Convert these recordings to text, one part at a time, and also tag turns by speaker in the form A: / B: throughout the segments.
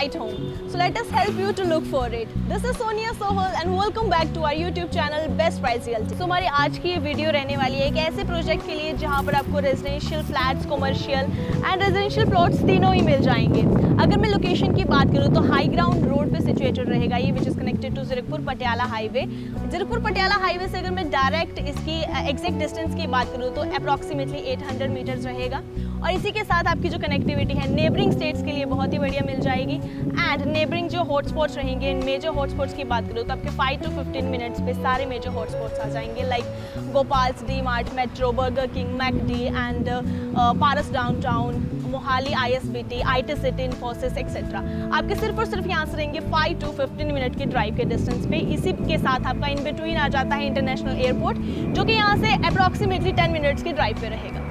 A: right home. So let us help you to look for it. This is Sonia Sohal and welcome back to our YouTube channel Best Price Realty. So हमारी आज की ये video रहने वाली है एक ऐसे प्रोजेक्ट के लिए जहाँ पर आपको residential flats, commercial and residential plots तीनों ही मिल जाएंगे। अगर मैं लोकेशन की बात करूँ तो हाई ग्राउंड रोड पे सिचुएटेड रहेगा ये, which is connected to Zirakpur Patiala highway. Zirakpur Patiala highway से अगर मैं डायरेक्ट इसकी एग्जैक्ट डिस्टेंस की बात करूँ तो अप्रॉक्सीमेटली 800 मीटर्स रहेगा। और इसी के साथ आपकी जो कनेक्टिविटी है नेबरिंग स्टेट्स के लिए बहुत ही बढ़िया मिल जाएगी। एंड नेबरिंग जो हॉटस्पॉट्स रहेंगे, इन मेजर हॉटस्पॉट्स की बात करूँ तो आपके 5 to 15 मिनट्स पे सारे मेजर हॉटस्पॉट्स आ जाएंगे, like गोपाल्स, D mart, metro, burger king, McD and Paras downtown, Mohali ISBT, IT city, Infosys etcetera. आपके सिर्फ और सिर्फ यहाँ से रहेंगे 5 to 15 मिनट के ड्राइव के डिस्टेंस पे। इसी के साथ आपका इन बिटवीन आ जाता है इंटरनेशनल एयरपोर्ट, जो कि यहाँ से अप्रॉक्सीमेटली 10 मिनट्स के ड्राइव पे रहेगा।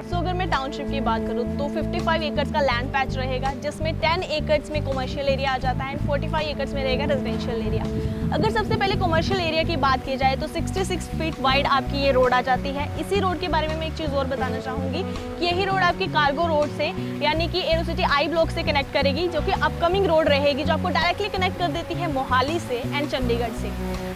A: सो अगर मैं टाउनशिप की बात करूँ तो 55 एकर्स का लैंड पैच रहेगा, जिसमें 10 एकर्स में कमर्शियल एरिया आ जाता है एंड 45 एकर्स में रहेगा रेजिडेंशियल एरिया। अगर सबसे पहले कमर्शियल एरिया की बात की जाए तो 66 फीट वाइड आपकी ये रोड आ जाती है। इसी रोड के बारे में मैं एक चीज़ और बताना चाहूँगी कि यही रोड आपकी कार्गो रोड से यानी कि एरोसिटी आई ब्लॉक से कनेक्ट करेगी, जो कि अपकमिंग रोड रहेगी, जो आपको डायरेक्टली कनेक्ट कर देती है मोहाली से एंड चंडीगढ़ से।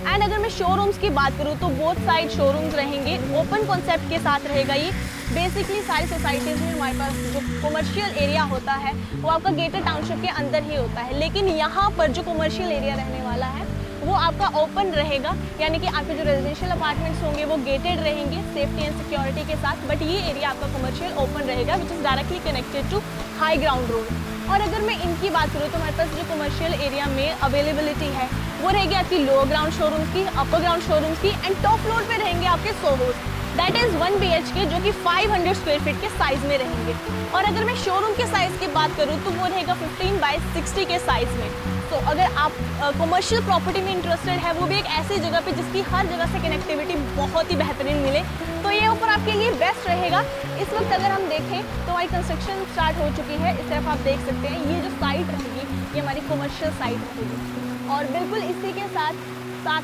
A: एंड अगर मैं शोरूम्स की बात करूँ तो बोथ साइड शोरूम्स रहेंगे, ओपन कॉन्सेप्ट के साथ रहेगा ये। बेसिकली सारी सोसाइटीज़ में हमारे पास जो कमर्शियल एरिया होता है वो आपका गेटेड टाउनशिप के अंदर ही होता है, लेकिन यहाँ पर जो कमर्शियल एरिया रहने वाला है वो आपका ओपन रहेगा, यानी कि आपके जो रेजिडेंशियल अपार्टमेंट्स होंगे वो गेटेड रहेंगे सेफ्टी एंड सिक्योरिटी के साथ, बट ये एरिया आपका कमर्शियल ओपन रहेगा which is directly connected to high ground road. और अगर मैं इनकी बात करूँ तो हमारे पास जो कमर्शियल एरिया में अवेलेबिलिटी है वो रहेगी आपकी लोअर ग्राउंड शोरूम्स की, अपर ग्राउंड शोरूम्स की एंड टॉप फ्लोर पे रहेंगे आपके सोहोस, दैट इज़ 1 BHK जो कि 500 स्क्वायर फीट के साइज़ में रहेंगे। और अगर मैं शोरूम के साइज़ की बात करूँ तो वो रहेगा 15 by 60 के साइज़ में। तो अगर आप कमर्शियल प्रॉपर्टी में इंटरेस्टेड है, वो भी एक ऐसी जगह पे जिसकी हर जगह से कनेक्टिविटी बहुत ही बेहतरीन मिले, तो ये ऊपर आपके लिए बेस्ट रहेगा। इस वक्त अगर हम देखें तो हमारी कंस्ट्रक्शन स्टार्ट हो चुकी है। इस तरफ आप देख सकते हैं ये जो साइट रहेगी ये हमारी कमर्शियल साइट रहेगी, और बिल्कुल इसी के साथ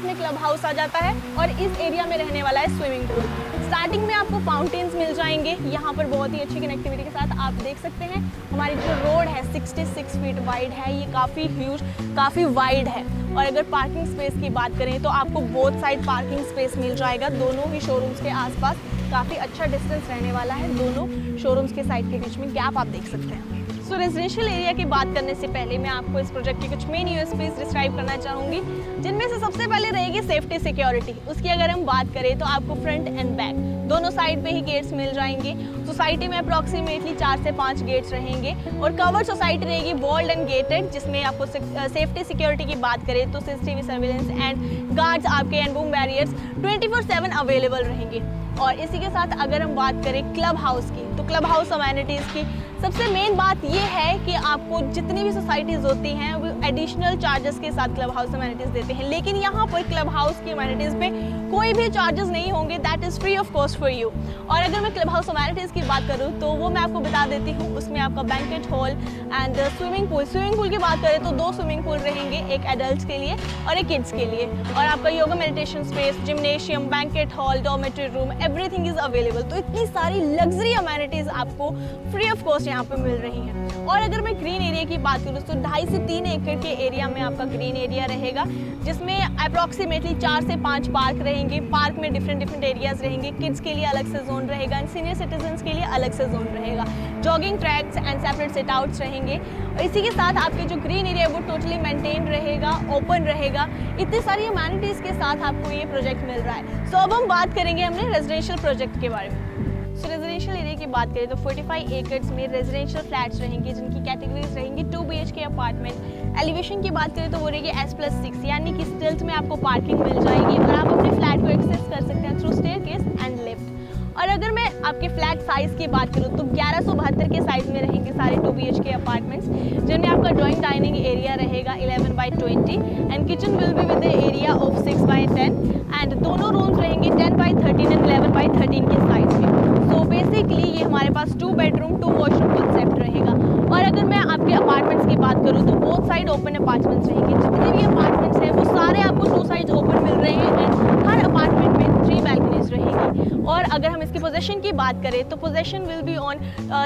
A: में क्लब हाउस आ जाता है और इस एरिया में रहने वाला है स्विमिंग पूल। स्टार्टिंग में आपको फाउंटेन्स मिल जाएंगे यहाँ पर बहुत ही अच्छी कनेक्टिविटी के साथ। आप देख सकते हैं हमारी जो रोड है 66 फीट वाइड है, ये काफ़ी ह्यूज, काफ़ी वाइड है। और अगर पार्किंग स्पेस की बात करें तो आपको बोथ साइड पार्किंग स्पेस मिल जाएगा। दोनों ही शोरूम्स के आसपास काफ़ी अच्छा डिस्टेंस रहने वाला है, दोनों शोरूम्स के साइड के बीच में गैप आप देख सकते हैं। सो रेजिडेंशियल एरिया की बात करने से पहले मैं आपको इस प्रोजेक्ट की कुछ मेन यूएसपीज डिस्क्राइब करना चाहूँगी, जिनमें से सबसे पहले रहेगी सेफ्टी सिक्योरिटी। उसकी अगर हम बात करें तो आपको फ्रंट एंड बैक दोनों साइड पे ही गेट्स मिल जाएंगे। सोसाइटी में अप्रॉक्सीमेटली 4 से 5 गेट्स रहेंगे और कवर्ड सोसाइटी रहेगी वॉल्ड एंड गेटेड, जिसमें आपको सेफ्टी सिक्योरिटी की बात करें तो CCTV सर्विलेंस एंड गार्ड्स आपके एंड बूम बैरियर्स 24/7 अवेलेबल रहेंगे। और इसी के साथ अगर हम बात करें क्लब हाउस की, तो क्लब हाउस अमेनिटीज़ की सबसे मेन बात ये है कि आपको जितनी भी सोसाइटीज़ होती हैं वो एडिशनल चार्जेस के साथ क्लब हाउस अमेनिटीज़ देते हैं, लेकिन यहाँ पर क्लब हाउस की अमेनिटीज़ पे कोई भी चार्जेस नहीं होंगे, that is free of cost for you. और अगर मैं क्लब हाउस अमेनिटीज़ की बात करूँ तो वो मैं आपको बता देती हूँ। उसमें आपका banquet hall and swimming pool की बात करें तो 2 स्विमिंग पूल रहेंगे, एक एडल्ट के लिए और एक किड्स के लिए। और आपका yoga meditation space, gymnasium, banquet hall, dormitory room, everything is available. तो इतनी सारी लग्जरी अमेनिटीज़ आपको फ्री ऑफ कॉस्ट यहाँ पे मिल रही हैं। और अगर मैं ग्रीन एरिया की बात करूँ तो 2.5 से 3 एकड़ के एरिया में आपका ग्रीन एरिया रहेगा, जिसमें अप्रॉक्सीमेटली 4 से 5 पार्क रहेंगे। पार्क में डिफरेंट एरियाज रहेंगे, किड्स के लिए अलग से जोन रहेगा एंड सीनियर सिटीजन्स के लिए अलग से जोन रहेगा। Jogging tracks and separate sit outs रहेंगे। और इसी के साथ आपके जो ग्रीन एरिया है वो टोटली मेंटेन रहेगा, ओपन रहेगा। इतनी सारी अमेनिटीज़ के साथ आपको ये प्रोजेक्ट मिल रहा है। सो अब हम बात करेंगे हमने रेजिडेंशियल प्रोजेक्ट के बारे में। सो रेजिडेंशियल एरिया की बात करें तो 45 एकर्स में रेजिडेंशियल फ्लैट्स रहेंगे, जिनकी कैटेगरीज रहेंगी 2 BHK अपार्टमेंट। एलिवेशन की बात करें तो वो रहेगी S+6, यानी कि स्टिल्ट में आपको पार्किंग मिल जाएगी और आप अपने फ्लैट को एक्सेस कर सकते हैं थ्रू स्टेयरकेस एंड लिफ्ट। और अगर मैं आपके फ्लैट साइज़ की बात करूँ तो 1172 के साइज़ में रहेंगे सारे 2 BHK अपार्टमेंट्स, जिनमें आपका ड्राइंग डाइनिंग एरिया रहेगा 11 by 20 and kitchen will be with area of 6 by 10 and दोनों रूम्स रहेंगे 10 by 13 एंड 11 by 13 के साइज़ में। सो बेसिकली ये हमारे पास 2 बेडरूम 2 वॉशरूम कॉन्सेप्ट रहेगा। और अगर मैं आपके अपार्टमेंट्स की बात करूँ तो बोथ साइड ओपन अपार्टमेंट्स रहेंगे। जितने भी अपार्टमेंट्स हैं वो सारे आपको 2 साइड ओपन मिल रहे हैं एंड हर अपार्टमेंट में 3 बैल्कनीज रहेगी। और अगर हम इसकी पोजेशन की बात करें तो possession will be on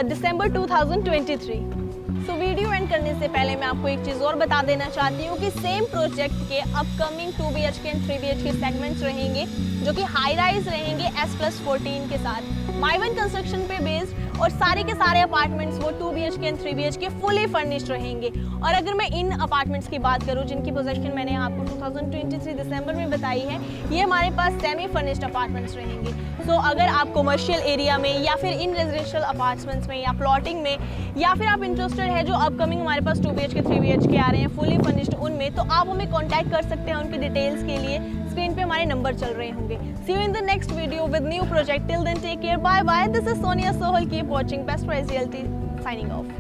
A: December 2023। So video video and करने से पहले मैं आपको एक चीज़ और बता देना चाहती हूँ कि सेम प्रोजेक्ट के upcoming 2 BHK and 3 BHK segments रहेंगे जो कि हाई राइज रहेंगे S+14 के साथ माइवन कंस्ट्रक्शन पे बेस्ड, और सारे के सारे अपार्टमेंट्स वो 2 BHK and 3 BHK fully furnished रहेंगे। और अगर मैं इन अपार्टमेंट्स की बात करूँ जिनकी पोजीशन मैंने आपको 2023 दिसंबर में बताई है, ये हमारे पास सेमी फर्निश्ड अपार्टमेंट्स रहेंगे। सो अगर आप कमर्शियल एरिया में या फिर इन रेजिडेंशियल अपार्टमेंट्स में या प्लॉटिंग में, या फिर आप इंटरेस्टेड है जो अपकमिंग हमारे पास 2 BHK 3 BHK आ रहे हैं फुली फर्निश्ड उनमें, तो आप हमें कॉन्टैक्ट कर सकते हैं उनके डिटेल्स के लिए। स्क्रीन पे हमारे नंबर चल रहे होंगे। See you in the next video with new project. Till then take care, bye bye. This is Sonia Sohal. Keep watching Best Price Realty, signing of.